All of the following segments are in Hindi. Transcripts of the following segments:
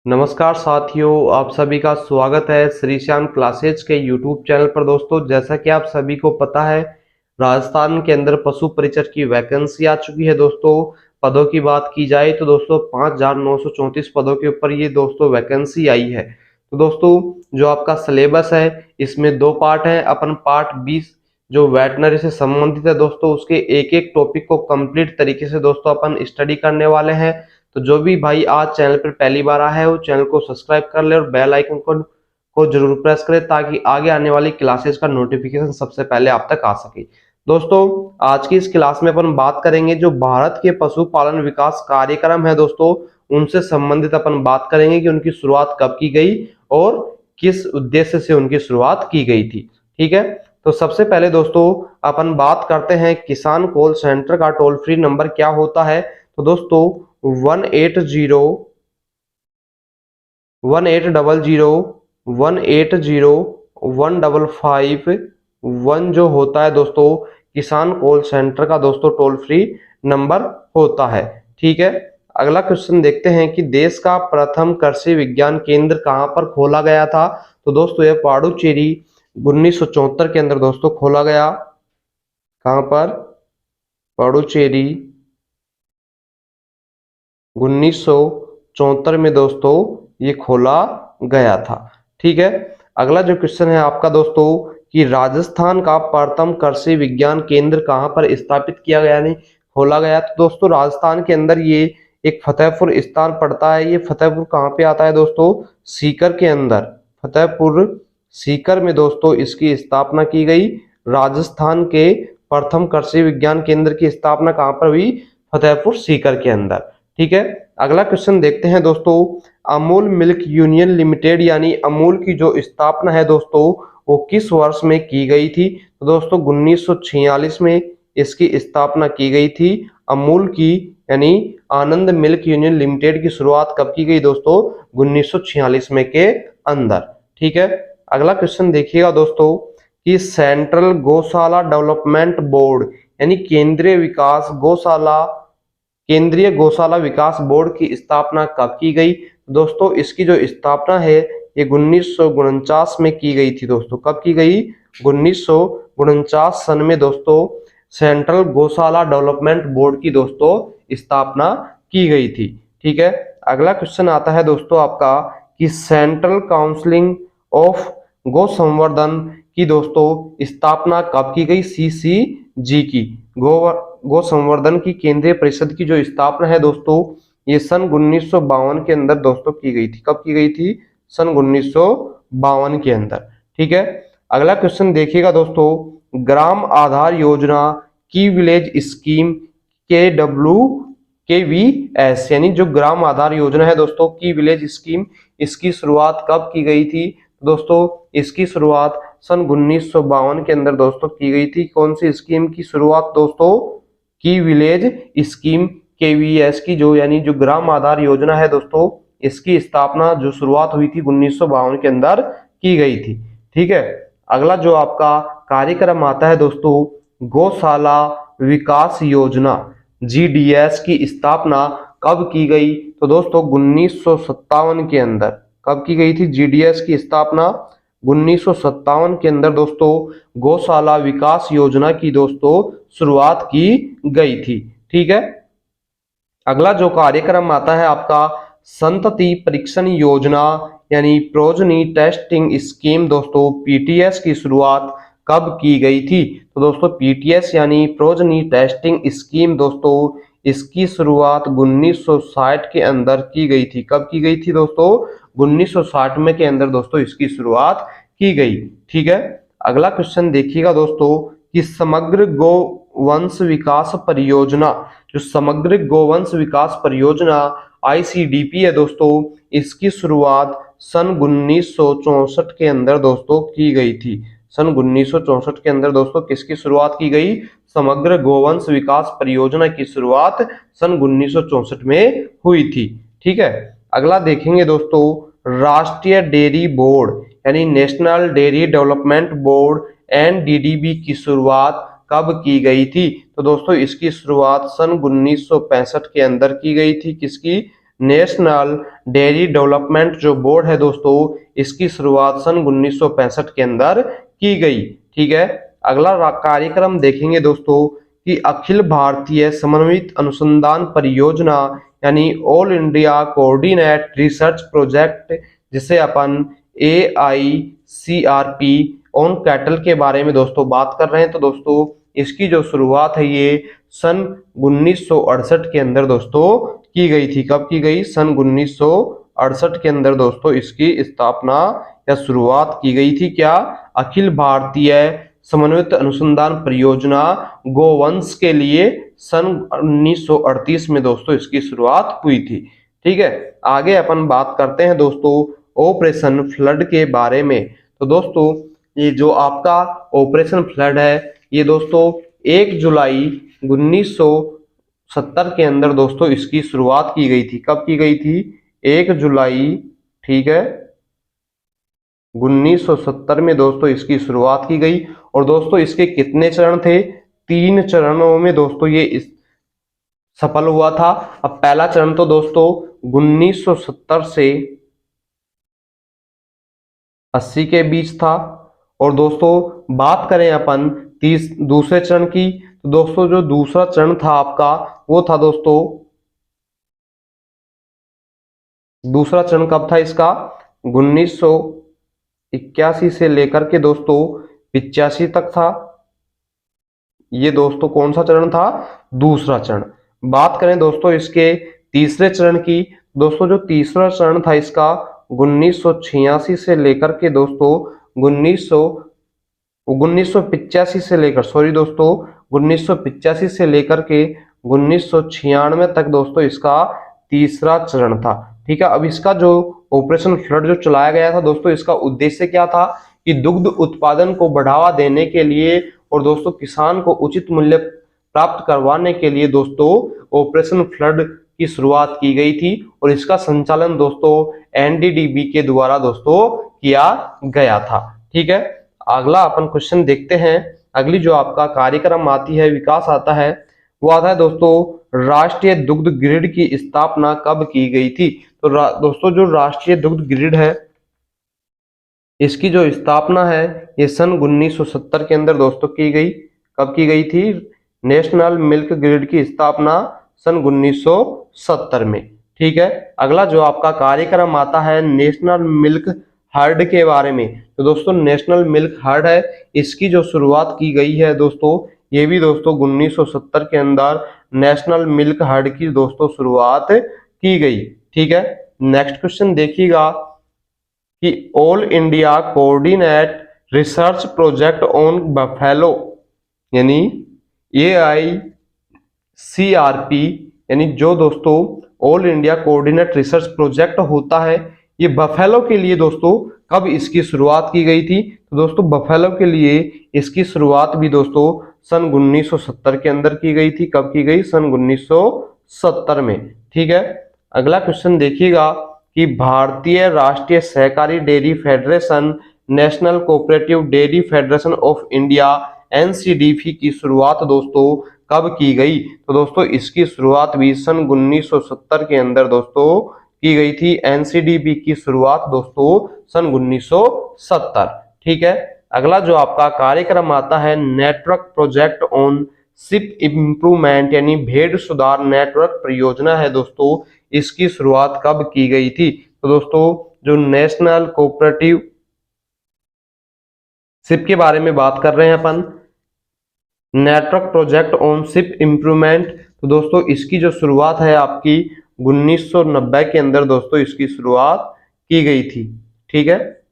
नमस्कार साथियों, आप सभी का स्वागत है श्री श्याम क्लासेज के यूट्यूब चैनल पर। दोस्तों, जैसा कि आप सभी को पता है, राजस्थान के अंदर पशु परिचर की वैकेंसी आ चुकी है। दोस्तों, पदों की बात की जाए तो दोस्तों 5,934 पदों के ऊपर ये दोस्तों वैकेंसी आई है। तो दोस्तों, जो आपका सिलेबस है इसमें दो पार्ट है। अपन पार्ट 20 जो वेटनरी से संबंधित है दोस्तों, उसके एक एक टॉपिक को कंप्लीट तरीके से दोस्तों अपन स्टडी करने वाले हैं। तो जो भी भाई आज चैनल पर पहली बार आया है वो चैनल को सब्सक्राइब कर ले और बेल आइकन को जरूर प्रेस करें ताकि आगे आने वाली क्लासेस का नोटिफिकेशन सबसे पहले आप तक आ सके। दोस्तों, आज की इस क्लास में अपन बात करेंगे जो भारत के पशुपालन विकास कार्यक्रम है दोस्तों, उनसे संबंधित अपन बात करेंगे कि उनकी शुरुआत कब की गई और किस उद्देश्य से उनकी शुरुआत की गई थी। ठीक है, तो सबसे पहले दोस्तों अपन बात करते हैं किसान कॉल सेंटर का टोल फ्री नंबर क्या होता है। तो दोस्तों 1801801 जो होता है दोस्तों किसान कॉल सेंटर का दोस्तों टोल फ्री नंबर होता है। ठीक है, अगला क्वेश्चन देखते हैं कि देश का प्रथम कृषि विज्ञान केंद्र कहां पर खोला गया था। तो दोस्तों यह पाडुचेरी 1974 के अंदर दोस्तों खोला गया। कहां पर? पाडुचेरी 1974 में दोस्तों ये खोला गया था। ठीक है, अगला जो क्वेश्चन है आपका दोस्तों कि राजस्थान का प्रथम कृषि विज्ञान केंद्र कहां पर स्थापित किया गया, नहीं खोला गया। तो दोस्तों राजस्थान के अंदर ये एक फतेहपुर स्थान पड़ता है। ये फतेहपुर कहां पे आता है दोस्तों? सीकर के अंदर। फतेहपुर सीकर में दोस्तों इसकी स्थापना की गई। राजस्थान के प्रथम कृषि विज्ञान केंद्र की स्थापना कहां पर हुई? फतेहपुर सीकर के अंदर। ठीक है, अगला क्वेश्चन देखते हैं दोस्तों अमूल मिल्क यूनियन लिमिटेड यानी अमूल की जो स्थापना है दोस्तों वो किस वर्ष में की गई थी। तो दोस्तों 1946 में इसकी स्थापना की गई थी। अमूल की यानी आनंद मिल्क यूनियन लिमिटेड की शुरुआत कब की गई दोस्तों? 1946 में के अंदर। ठीक है, अगला क्वेश्चन देखिएगा दोस्तों कि सेंट्रल गौशाला डेवलपमेंट बोर्ड यानी केंद्रीय गौशाला विकास बोर्ड की स्थापना कब की गई। दोस्तों इसकी जो स्थापना है ये 1949 में की गई थी। दोस्तों कब की गई? 1949 सन में दोस्तों सेंट्रल गौशाला डेवलपमेंट बोर्ड की दोस्तों स्थापना की गई थी। ठीक है, अगला क्वेश्चन आता है दोस्तों आपका कि सेंट्रल काउंसिलिंग ऑफ गौ संवर्धन की दोस्तों स्थापना कब की गई? CCG की गो संवर्धन की केंद्रीय परिषद की जो स्थापना है दोस्तों ये सन 1952 के अंदर दोस्तों की गई थी। कब की गई थी? सन 1952 के अंदर। ठीक है, अगला क्वेश्चन देखिएगा दोस्तों ग्राम आधार योजना की विलेज स्कीम KWKVS यानी जो ग्राम आधार योजना है दोस्तों की विलेज स्कीम, इसकी शुरुआत कब की गई थी? दोस्तों इसकी शुरुआत सन 1952 के अंदर दोस्तों की गई थी। कौन सी स्कीम की शुरुआत दोस्तों? की विलेज स्कीम KVS की जो यानी जो ग्राम आधार योजना है दोस्तों इसकी स्थापना जो शुरुआत हुई थी 1952 के अंदर की गई थी। ठीक है, अगला जो आपका कार्यक्रम आता है दोस्तों गौशाला विकास योजना GDS की स्थापना कब की गई। तो दोस्तों 1957 के अंदर। कब की गई थी GDS की स्थापना? 1957 के अंदर दोस्तों गौशाला विकास योजना की दोस्तों शुरुआत की गई थी। ठीक है, अगला जो कार्यक्रम आता है आपका संतति परीक्षण योजना यानी प्रोजनी टेस्टिंग स्कीम दोस्तों PTS की शुरुआत कब की गई थी। तो दोस्तों PTS यानी प्रोजनी टेस्टिंग स्कीम दोस्तों इसकी शुरुआत 1960 के अंदर की गई थी। कब की गई थी दोस्तों? 1960 में के अंदर दोस्तों इसकी शुरुआत की गई। ठीक है, अगला क्वेश्चन देखिएगा दोस्तों कि समग्र गोवंश विकास परियोजना, जो समग्र गोवंश विकास परियोजना ICDP है दोस्तों इसकी शुरुआत सन 1964 के अंदर दोस्तों की गई थी। सन 1964 के अंदर दोस्तों किसकी शुरुआत की गई? समग्र गोवंश विकास परियोजना की शुरुआत सन 1964 में हुई थी। ठीक है, अगला देखेंगे दोस्तों राष्ट्रीय डेयरी बोर्ड यानी national dairy development board NDDB की शुरुआत कब की गई थी। तो दोस्तों इसकी शुरुआत सन 1965 के अंदर की गई थी। किसकी? नेशनल डेयरी डेवलपमेंट जो बोर्ड है दोस्तों, इसकी शुरुआत सन 1965 के अंदर की गई। ठीक है, अगला कार्यक्रम देखेंगे दोस्तों कि अखिल भारतीय समन्वित अनुसंधान परियोजना यानी all India coordinate research project, जिसे अपन AICRP ऑन कैटल के बारे में दोस्तों बात कर रहे हैं। तो दोस्तों इसकी जो शुरुआत है ये सन 1968 के अंदर दोस्तों की गई थी। कब की गई? सन 1968 के अंदर दोस्तों इसकी स्थापना या शुरुआत की गई थी। क्या? अखिल भारतीय समन्वित अनुसंधान परियोजना गोवंश के लिए सन 1938 में दोस्तों इसकी शुरुआत हुई थी। ठीक है, आगे अपन बात करते हैं दोस्तों ऑपरेशन फ्लड के बारे में। तो दोस्तों ये जो आपका ऑपरेशन फ्लड है ये दोस्तों 1 जुलाई 1970 के अंदर दोस्तों इसकी शुरुआत की गई थी। कब की गई थी? 1 जुलाई, ठीक है, 1970 में दोस्तों इसकी शुरुआत की गई। और दोस्तों इसके कितने चरण थे? 3 चरणों में दोस्तों ये सफल हुआ था। अब पहला चरण तो दोस्तों 1970 से 80 के बीच था। और दोस्तों बात करें अपन दूसरे चरण की, तो दोस्तों जो दूसरा चरण था आपका वो था दोस्तों, दूसरा चरण कब था इसका? 1981 से लेकर के दोस्तों 85 तक था। ये दोस्तों कौन सा चरण था? दूसरा चरण। बात करें दोस्तों इसके तीसरे चरण की, दोस्तों जो तीसरा चरण था इसका 1986 से लेकर के दोस्तों 1985 से लेकर 1985 से लेकर के 1996 तक दोस्तों इसका तीसरा चरण था। ठीक है, अब इसका जो ऑपरेशन फ्लड जो चलाया गया था दोस्तों, इसका उद्देश्य क्या था कि दुग्ध उत्पादन को बढ़ावा देने के लिए और दोस्तों किसान को उचित मूल्य प्राप्त करवाने के लिए दोस्तों ऑपरेशन फ्लड की शुरुआत की गई थी। और इसका संचालन दोस्तों NDDB के द्वारा दोस्तों किया गया था। ठीक है, अगला अपन क्वेश्चन देखते हैं। अगली जो आपका कार्यक्रम आती है, विकास आता है, वो आता है दोस्तों राष्ट्रीय दुग्ध ग्रिड की स्थापना कब की गई थी? तो दोस्तों जो राष्ट्रीय दुग्ध ग्रिड है इसकी जो स्थापना है ये सन 1970 के अंदर दोस्तों की गई। कब की गई थी? नेशनल मिल्क ग्रिड की स्थापना सन 1970 में। ठीक है, अगला जो आपका कार्यक्रम आता है नेशनल मिल्क हर्ड के बारे में। तो दोस्तों नेशनल मिल्क हर्ड है, इसकी जो शुरुआत की गई है दोस्तों, ये भी दोस्तों 1970 के अंदर नेशनल मिल्क हर्ड की दोस्तों शुरुआत की गई। ठीक है, नेक्स्ट क्वेश्चन देखिएगा कि all India coordinate research project on buffalo यानी AICRP यानी जो दोस्तों all India coordinate research project होता है, ये बफेलो के लिए दोस्तों कब इसकी शुरुआत की गई थी? तो दोस्तों बफेलो के लिए इसकी शुरुआत भी दोस्तों सन 1970 के अंदर की गई थी। कब की गई? सन 1970 में। ठीक है, अगला क्वेश्चन देखिएगा कि भारतीय राष्ट्रीय सहकारी dairy federation national cooperative dairy federation of India NCDF की शुरुआत दोस्तों कब की गई? तो दोस्तों इसकी शुरुआत भी सन 1970 के अंदर दोस्तों की गई थी। NCDF की शुरुआत दोस्तों सन 1970। ठीक है, अगला जो आपका कार्यक्रम आता है network project on ship improvement यानी भेड़ सुधार नेटवर्क परियोजना है दोस्तों, इसकी शुरुआत कब की गई थी? तो दोस्तों जो नेशनल कोऑपरेटिव शिप के बारे में बात कर रहे हैं अपन, network project on ship improvement, तो दोस्तों इसकी जो शुरुआत है आपकी 1990 के अंदर दोस्तों इसकी शुरुआत की गई थी। ठीक है,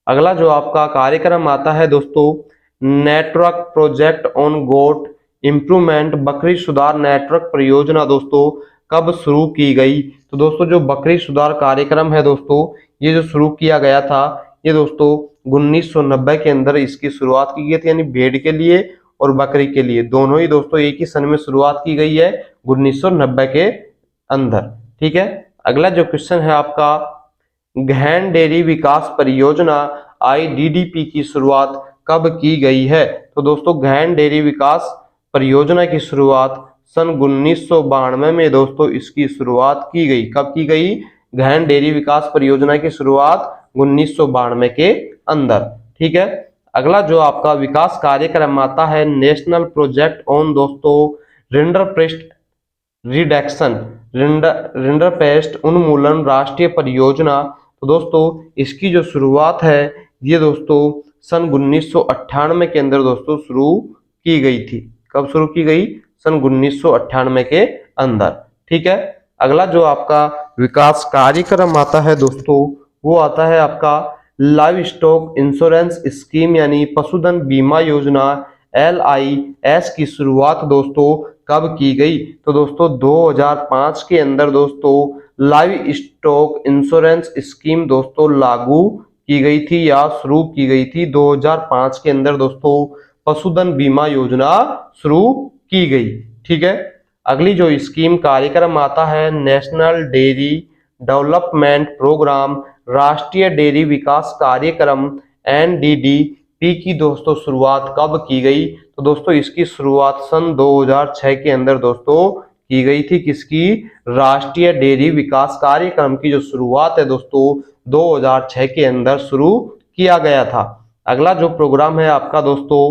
अगला जो आपका कार्यक्रम आता है दोस्तों network project on goat improvement बकरी सुधार नेटवर्क परियोजना दोस्तों कब शुरू की गई? तो दोस्तों जो बकरी सुधार कार्यक्रम है दोस्तों, ये जो शुरू किया गया था ये दोस्तों 1990 के अंदर इसकी शुरुआत की गई थी, यानी भेड़ के लिए और बकरी के लिए दोनों ही दोस्तों एक ही सन में शुरुआत की गई है 1990 के अंदर। ठीक है, अगला जो क्वेश्चन है आपका गहन डेयरी विकास परियोजना IDDP की शुरुआत कब की गई है? तो दोस्तों गहन डेयरी विकास परियोजना की शुरुआत सन 1992 में दोस्तों इसकी शुरुआत की गई। कब की गई? गहन डेयरी विकास परियोजना की शुरुआत 1992 के अंदर। ठीक है। अगला जो आपका विकास कार्यक्रम आता है नेशनल प्रोजेक्ट ऑन दोस्तों रिंडरपेस्ट रिडक्शन, रिंडरपेस्ट उन्मूलन राष्ट्रीय परियोजना। तो दोस्तों इसकी जो शुरुआत है ये दोस्तों सन 1998 के अंदर दोस्तों शुरू की गई थी। कब शुरू की गई? सन 1998 के अंदर। ठीक है। अगला जो आपका विकास कार्यक्रम आता है दोस्तों वो आता है आपका लाइव स्टॉक इंश्योरेंस स्कीम यानी पशुधन बीमा योजना LIS की शुरुआत दोस्तों कब की गई? तो दोस्तों 2005 के अंदर दोस्तों लाइव स्टॉक इंश्योरेंस स्कीम दोस्तों लागू की गई थी या शुरू की गई थी। 2005 के अंदर दोस्तों पशुधन बीमा योजना शुरू की गई। ठीक है। अगली जो स्कीम कार्यक्रम आता है नेशनल डेयरी डेवलपमेंट प्रोग्राम, राष्ट्रीय डेयरी विकास कार्यक्रम NDDP की दोस्तों शुरुआत कब की गई? तो दोस्तों इसकी शुरुआत सन 2006 के अंदर दोस्तों की गई थी। किसकी? राष्ट्रीय डेयरी विकास कार्यक्रम की जो शुरुआत है दोस्तों 2006 के अंदर शुरू किया गया था। अगला जो प्रोग्राम है आपका दोस्तों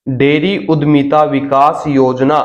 डेयरी उद्यमिता विकास योजना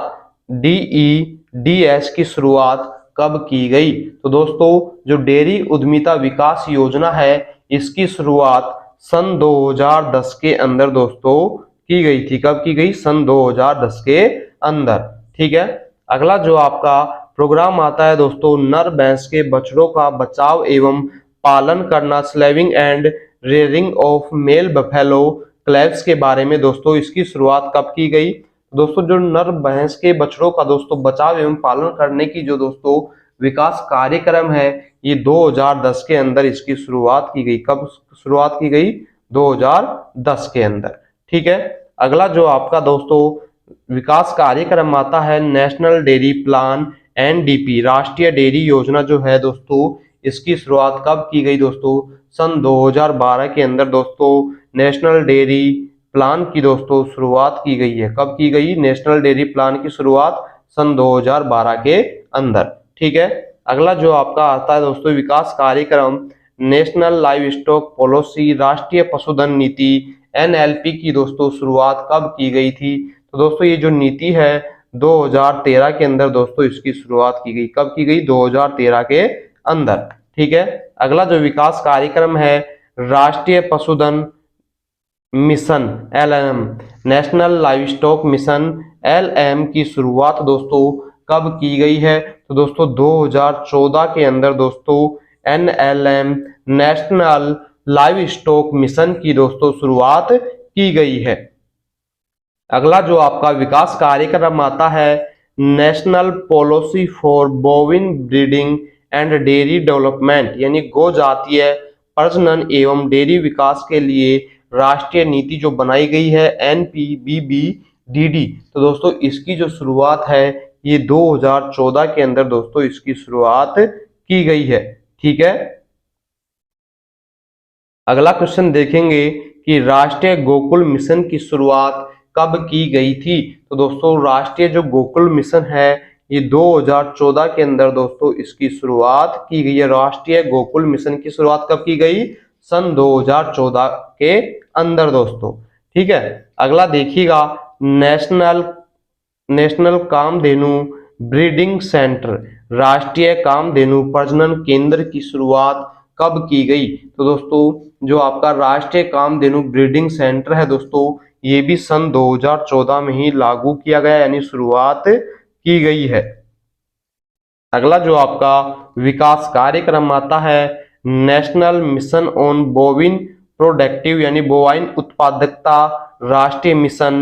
DEDS की शुरुआत कब की गई? तो दोस्तों जो डेयरी उद्यमिता विकास योजना है इसकी शुरुआत सन 2010 के अंदर दोस्तों की गई थी। कब की गई? सन 2010 के अंदर। ठीक है। अगला जो आपका प्रोग्राम आता है दोस्तों नर भैंस के बछड़ों का बचाव एवं पालन करना, saving and rearing of male buffalo calves के बारे में दोस्तों इसकी शुरुआत कब की गई? दोस्तों जो नर भैंस के बछड़ों का दोस्तों बचाव एवं पालन करने की जो दोस्तों विकास कार्यक्रम है ये 2010 के अंदर इसकी शुरुआत की गई। कब शुरुआत की गई? 2010 के अंदर। ठीक है। अगला जो आपका दोस्तों विकास कार्यक्रम आता है नेशनल डेयरी प्लान NDP, राष्ट्रीय डेयरी योजना जो है दोस्तों इसकी शुरुआत कब की गई? दोस्तों सन 2012 के अंदर दोस्तों नेशनल डेयरी प्लान की दोस्तों शुरुआत की गई है। कब की गई? नेशनल डेयरी प्लान की शुरुआत सन 2012 के अंदर। ठीक है। अगला जो आपका आता है दोस्तों विकास कार्यक्रम नेशनल लाइव स्टॉक पॉलिसी, राष्ट्रीय पशुधन नीति NLP की दोस्तों शुरुआत कब की गई थी? तो दोस्तों ये जो नीति है 2013 के अंदर दोस्तों इसकी शुरुआत की गई। कब की गई? 2013 के अंदर। ठीक है। अगला जो विकास कार्यक्रम है राष्ट्रीय पशुधन mission LM, national live stock mission LM की शुरुआत दोस्तों कब की गई है? तो दोस्तों 2014 के अंदर दोस्तों NLM, national live stock mission की दोस्तों शुरुआत की गई है। अगला जो आपका विकास कार्यक्रम आता है national policy for बोविन breeding and dairy development यानी गो जातीय प्रजनन एवं डेयरी विकास के लिए राष्ट्रीय नीति जो बनाई गई है NPBBDD। तो दोस्तों इसकी जो शुरुआत है ये 2014 के अंदर दोस्तों इसकी शुरुआत की गई है। ठीक है। अगला क्वेश्चन देखेंगे कि राष्ट्रीय गोकुल मिशन की शुरुआत कब की गई थी? तो दोस्तों राष्ट्रीय जो गोकुल मिशन है ये 2014 के अंदर दोस्तों इसकी शुरुआत की गई है। राष्ट्रीय गोकुल मिशन की शुरुआत कब की गई? सन 2014 के अंदर दोस्तों। ठीक है। अगला देखिएगा नेशनल कामधेनु ब्रीडिंग सेंटर, राष्ट्रीय कामधेनु प्रजनन केंद्र की शुरुआत कब की गई? तो दोस्तों जो आपका राष्ट्रीय कामधेनु ब्रीडिंग सेंटर है दोस्तों ये भी सन 2014 में ही लागू किया गया यानी शुरुआत की गई है। अगला जो आपका विकास कार्यक्रम आता है नेशनल मिशन ऑन बोविन प्रोडक्टिव यानी बोवाइन उत्पादकता, राष्ट्रीय मिशन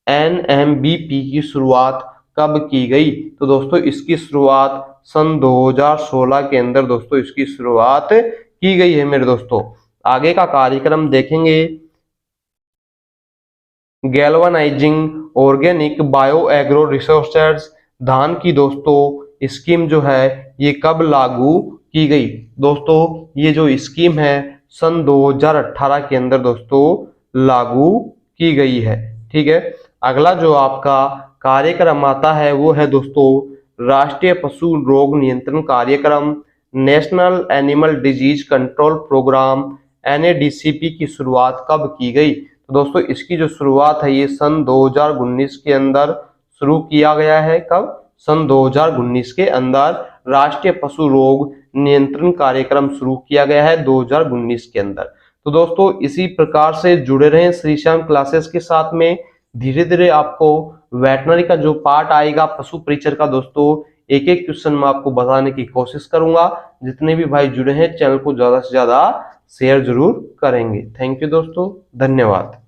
NMBP की शुरुआत कब की गई? तो दोस्तों इसकी शुरुआत सन 2016 के अंदर दोस्तों इसकी शुरुआत की गई है मेरे दोस्तों। आगे का कार्यक्रम देखेंगे galvanising organic bio agro resources धान की दोस्तों स्कीम जो है ये कब लागू की गई? दोस्तों ये जो स्कीम है सन 2018 के अंदर दोस्तों लागू की गई है। ठीक है। अगला जो आपका कार्यक्रम आता है वो है दोस्तों राष्ट्रीय पशु रोग नियंत्रण कार्यक्रम, national animal disease control programme, NADCP की शुरुआत कब की गई? तो दोस्तों इसकी जो शुरुआत है ये सन 2019 के अंदर शुरू किया गया है। कब? सन 2019 के अंदर राष्ट्रीय पशु रोग नियंत्रण कार्यक्रम शुरू किया गया है 2019 के अंदर। तो दोस्तों इसी प्रकार से जुड़े रहें श्री श्याम क्लासेस के साथ में। धीरे धीरे आपको वेटनरी का जो पार्ट आएगा पशु परिचर का दोस्तों एक एक क्वेश्चन मैं आपको बताने की कोशिश करूंगा। जितने भी भाई जुड़े हैं चैनल को ज्यादा से ज्यादा शेयर जरूर करेंगे। थैंक यू दोस्तों, धन्यवाद।